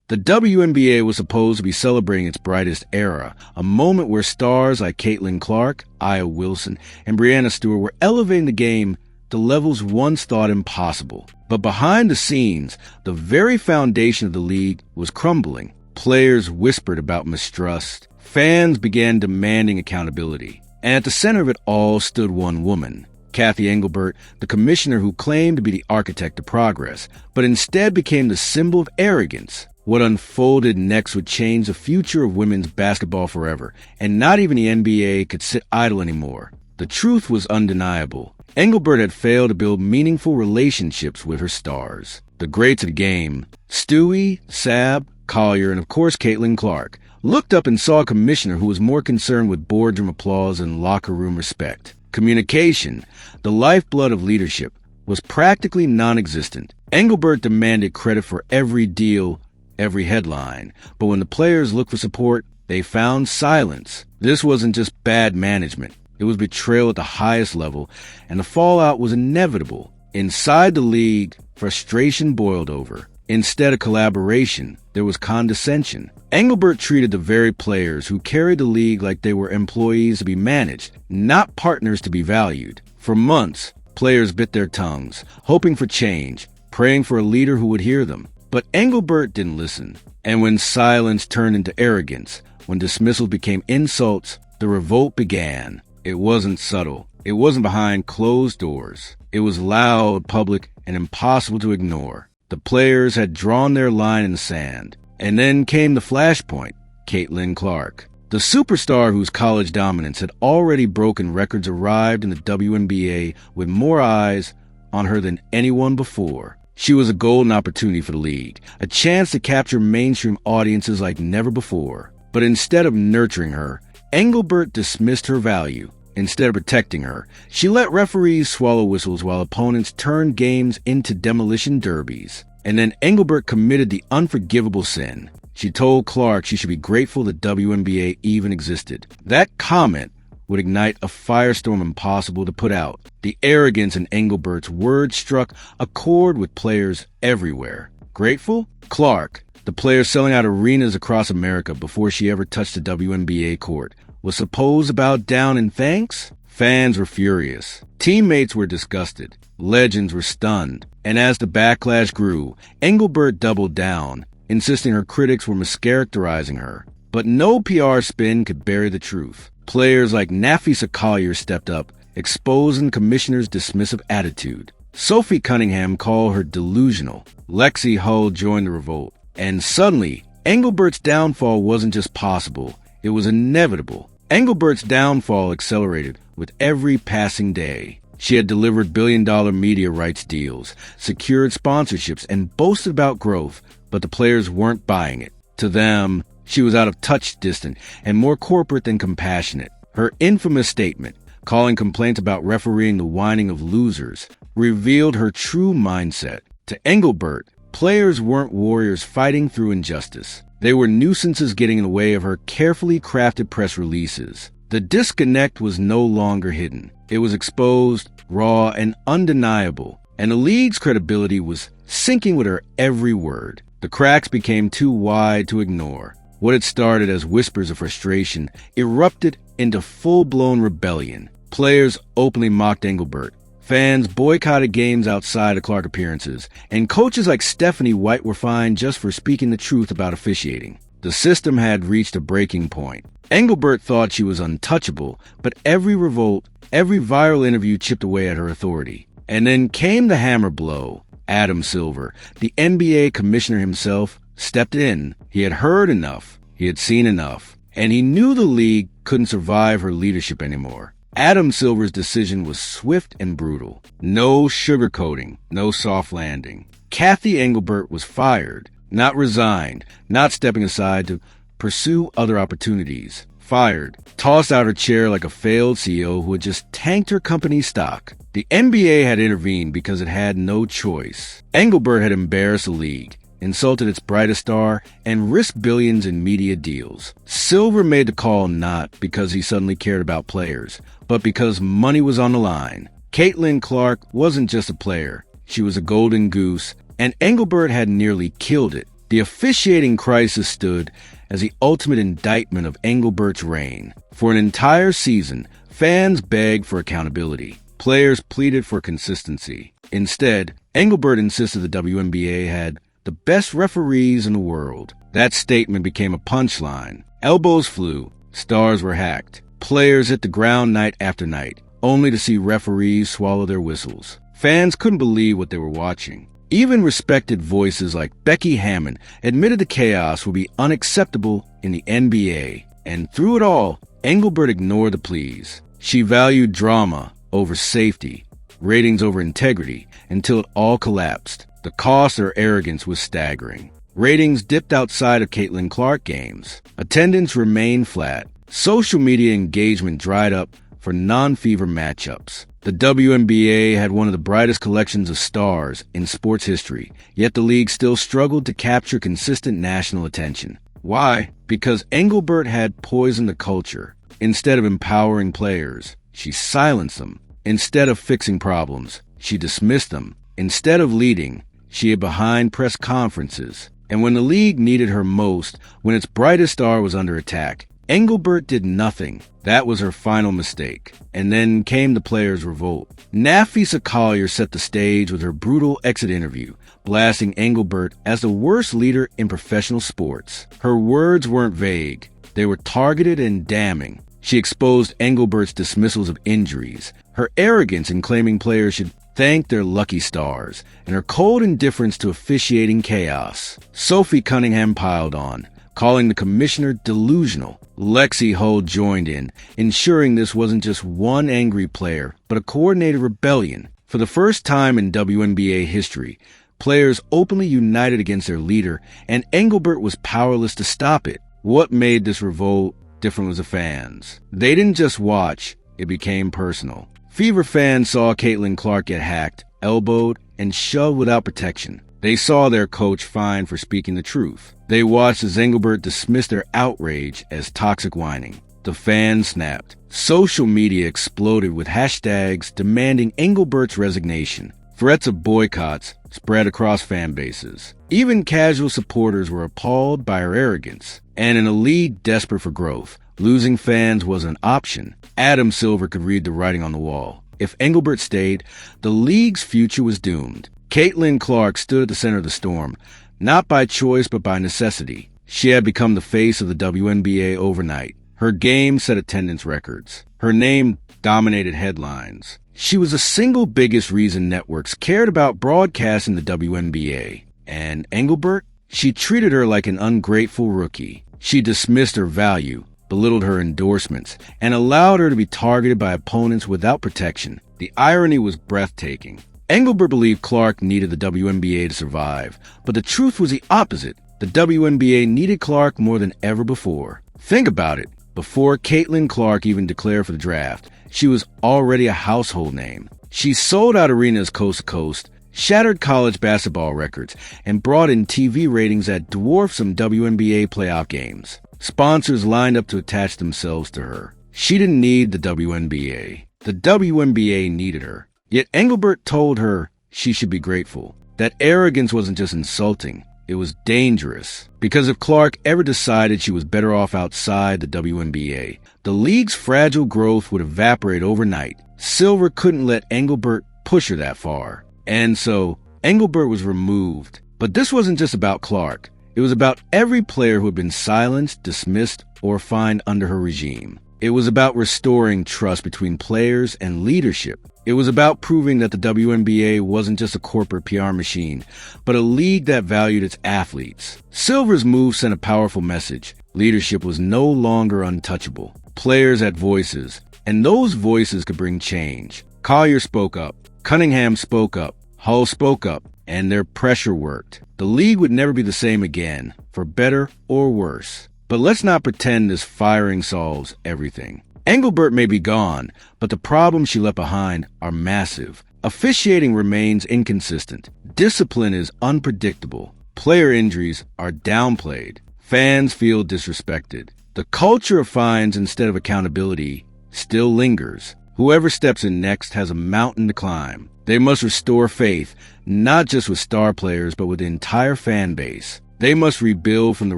The WNBA was supposed to be celebrating its brightest era, a moment where stars like Caitlin Clark, Aya Wilson, and Breanna Stewart were elevating the game to levels once thought impossible. But behind the scenes, the very foundation of the league was crumbling. Players whispered about mistrust. Fans began demanding accountability. And at the center of it all stood one woman, Cathy Engelbert, the commissioner who claimed to be the architect of progress, but instead became the symbol of arrogance. What unfolded next would change the future of women's basketball forever, and not even the NBA could sit idle anymore. The truth was undeniable. Engelbert had failed to build meaningful relationships with her stars. The greats of the game, Stewie, Sab, Collier, and of course Caitlin Clark, looked up and saw a commissioner who was more concerned with boardroom applause and locker room respect. Communication, the lifeblood of leadership, was practically non-existent. Engelbert demanded credit for every deal, every headline, but when the players looked for support, they found silence. This wasn't just bad management. It was betrayal at the highest level, and the fallout was inevitable. Inside the league, frustration boiled over. Instead of collaboration, there was condescension. Engelbert treated the very players who carried the league like they were employees to be managed, not partners to be valued. For months, players bit their tongues, hoping for change, praying for a leader who would hear them. But Engelbert didn't listen. And when silence turned into arrogance, when dismissal became insults, the revolt began. It wasn't subtle. It wasn't behind closed doors. It was loud, public, and impossible to ignore. The players had drawn their line in the sand. And then came the flashpoint, Caitlin Clark. The superstar whose college dominance had already broken records arrived in the WNBA with more eyes on her than anyone before. She was a golden opportunity for the league, a chance to capture mainstream audiences like never before. But instead of nurturing her, Engelbert dismissed her value. Instead of protecting her, she let referees swallow whistles while opponents turned games into demolition derbies. And then Engelbert committed the unforgivable sin. She told Clark she should be grateful the WNBA even existed. That comment would ignite a firestorm impossible to put out. The arrogance in Engelbert's words struck a chord with players everywhere. Grateful? Clark, the player selling out arenas across America before she ever touched a WNBA court, was supposed to bow down in thanks? Fans were furious. Teammates were disgusted. Legends were stunned. And as the backlash grew, Engelbert doubled down, insisting her critics were mischaracterizing her. But no PR spin could bury the truth. Players like Nafisa Collier stepped up, exposing the commissioner's dismissive attitude. Sophie Cunningham called her delusional. Lexi Hull joined the revolt. And suddenly, Engelbert's downfall wasn't just possible, it was inevitable. Engelbert's downfall accelerated with every passing day. She had delivered billion-dollar media rights deals, secured sponsorships, and boasted about growth, but the players weren't buying it. To them, she was out of touch, distant, and more corporate than compassionate. Her infamous statement, calling complaints about refereeing the whining of losers, revealed her true mindset. To Engelbert, players weren't warriors fighting through injustice. They were nuisances getting in the way of her carefully crafted press releases. The disconnect was no longer hidden. It was exposed, raw, and undeniable, and the league's credibility was sinking with her every word. The cracks became too wide to ignore. What had started as whispers of frustration erupted into full-blown rebellion. Players openly mocked Engelbert. Fans boycotted games outside of Clark appearances, and coaches like Stephanie White were fined just for speaking the truth about officiating. The system had reached a breaking point. Engelbert thought she was untouchable, but every revolt, every viral interview chipped away at her authority. And then came the hammer blow. Adam Silver, the NBA commissioner himself, stepped in. He had heard enough. He had seen enough. And he knew the league couldn't survive her leadership anymore. Adam Silver's decision was swift and brutal. No sugarcoating, no soft landing. Cathy Engelbert was fired, not resigned, not stepping aside to pursue other opportunities. Fired, tossed out her chair like a failed CEO who had just tanked her company's stock. The NBA had intervened because it had no choice. Engelbert had embarrassed the league, insulted its brightest star, and risked billions in media deals. Silver made the call not because he suddenly cared about players, but because money was on the line. Caitlin Clark wasn't just a player. She was a golden goose, and Engelbert had nearly killed it. The officiating crisis stood as the ultimate indictment of Engelbert's reign. For an entire season, fans begged for accountability. Players pleaded for consistency. Instead, Engelbert insisted the WNBA had the best referees in the world. That statement became a punchline. Elbows flew, stars were hacked, players hit the ground night after night, only to see referees swallow their whistles. Fans couldn't believe what they were watching. Even respected voices like Becky Hammon admitted the chaos would be unacceptable in the NBA. And through it all, Engelbert ignored the pleas. She valued drama over safety, ratings over integrity, until it all collapsed. The cost of her arrogance was staggering. Ratings dipped outside of Caitlin Clark games. Attendance remained flat. Social media engagement dried up for non-fever matchups. The WNBA had one of the brightest collections of stars in sports history, yet the league still struggled to capture consistent national attention. Why? Because Engelbert had poisoned the culture. Instead of empowering players, she silenced them. Instead of fixing problems, she dismissed them. Instead of leading, she hid behind press conferences. And when the league needed her most, when its brightest star was under attack, Engelbert did nothing. That was her final mistake. And then came the players' revolt. Nafisa Collier set the stage with her brutal exit interview, blasting Engelbert as the worst leader in professional sports. Her words weren't vague. They were targeted and damning. She exposed Engelbert's dismissals of injuries, her arrogance in claiming players should thank their lucky stars, and her cold indifference to officiating chaos. Sophie Cunningham piled on, calling the commissioner delusional. Lexi Hull joined in, ensuring this wasn't just one angry player, but a coordinated rebellion. For the first time in WNBA history, players openly united against their leader, and Engelbert was powerless to stop it. What made this revolt different was the fans. They didn't just watch, it became personal. Fever fans saw Caitlin Clark get hacked, elbowed, and shoved without protection. They saw their coach fined for speaking the truth. They watched as Engelbert dismissed their outrage as toxic whining. The fans snapped. Social media exploded with hashtags demanding Engelbert's resignation. Threats of boycotts spread across fan bases. Even casual supporters were appalled by her arrogance. And in a league desperate for growth, losing fans was an option. Adam Silver could read the writing on the wall. If Engelbert stayed, the league's future was doomed. Caitlin Clark stood at the center of the storm, not by choice but by necessity. She had become the face of the WNBA overnight. Her game set attendance records. Her name dominated headlines. She was the single biggest reason networks cared about broadcasting the WNBA. And Engelbert? She treated her like an ungrateful rookie. She dismissed her value, belittled her endorsements, and allowed her to be targeted by opponents without protection. The irony was breathtaking. Engelbert believed Clark needed the WNBA to survive, but the truth was the opposite. The WNBA needed Clark more than ever before. Think about it. Before Caitlin Clark even declared for the draft, she was already a household name. She sold out arenas coast to coast, shattered college basketball records, and brought in TV ratings that dwarfed some WNBA playoff games. Sponsors lined up to attach themselves to her. She didn't need the WNBA. The WNBA needed her. Yet Engelbert told her she should be grateful. That arrogance wasn't just insulting, it was dangerous. Because if Clark ever decided she was better off outside the WNBA, the league's fragile growth would evaporate overnight. Silver couldn't let Engelbert push her that far. And so, Engelbert was removed. But this wasn't just about Clark. It was about every player who had been silenced, dismissed, or fined under her regime. It was about restoring trust between players and leadership. It was about proving that the WNBA wasn't just a corporate PR machine, but a league that valued its athletes. Silver's move sent a powerful message. Leadership was no longer untouchable. Players had voices, and those voices could bring change. Collier spoke up. Cunningham spoke up. Hull spoke up, and their pressure worked. The league would never be the same again, for better or worse. But let's not pretend this firing solves everything. Engelbert may be gone, but the problems she left behind are massive. Officiating remains inconsistent. Discipline is unpredictable. Player injuries are downplayed. Fans feel disrespected. The culture of fines instead of accountability still lingers. Whoever steps in next has a mountain to climb. They must restore faith, not just with star players, but with the entire fan base. They must rebuild from the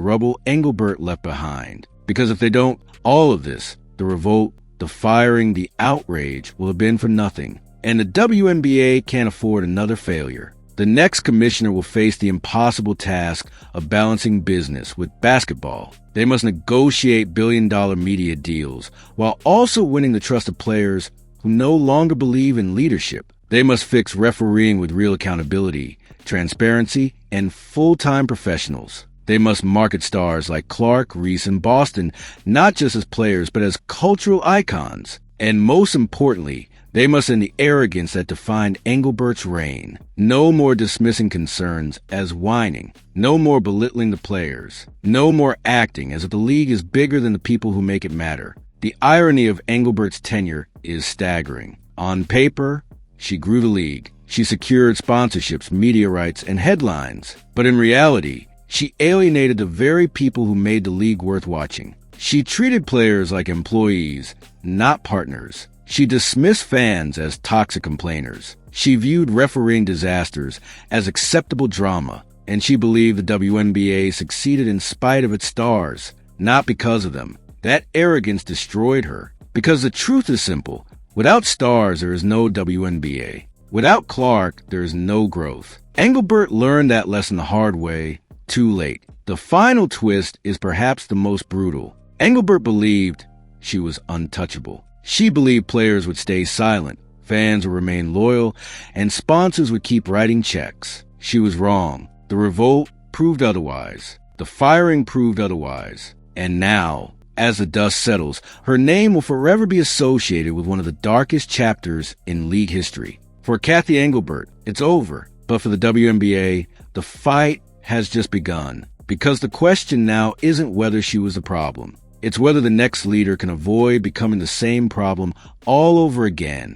rubble Engelbert left behind. Because if they don't, all of this, the revolt, the firing, the outrage, will have been for nothing. And the WNBA can't afford another failure. The next commissioner will face the impossible task of balancing business with basketball. They must negotiate billion-dollar media deals while also winning the trust of players who no longer believe in leadership. They must fix refereeing with real accountability, transparency, and full-time professionals. They must market stars like Clark, Reese, and Boston not just as players but as cultural icons. And most importantly, they must end the arrogance that defined Engelbert's reign. No more dismissing concerns as whining. No more belittling the players. No more acting as if the league is bigger than the people who make it matter. The irony of Engelbert's tenure is staggering. On paper, she grew the league. She secured sponsorships, media rights, and headlines. But in reality, she alienated the very people who made the league worth watching. She treated players like employees, not partners. She dismissed fans as toxic complainers. She viewed refereeing disasters as acceptable drama, and she believed the WNBA succeeded in spite of its stars, not because of them. That arrogance destroyed her, because the truth is simple. Without stars, there is no WNBA. Without Clark, there is no growth. Engelbert learned that lesson the hard way, too late. The final twist is perhaps the most brutal. Engelbert believed she was untouchable. She believed players would stay silent, fans would remain loyal, and sponsors would keep writing checks. She was wrong. The revolt proved otherwise. The firing proved otherwise. And now, as the dust settles, her name will forever be associated with one of the darkest chapters in league history. For Cathy Engelbert, it's over. But for the WNBA, the fight has just begun. Because the question now isn't whether she was the problem. It's whether the next leader can avoid becoming the same problem all over again.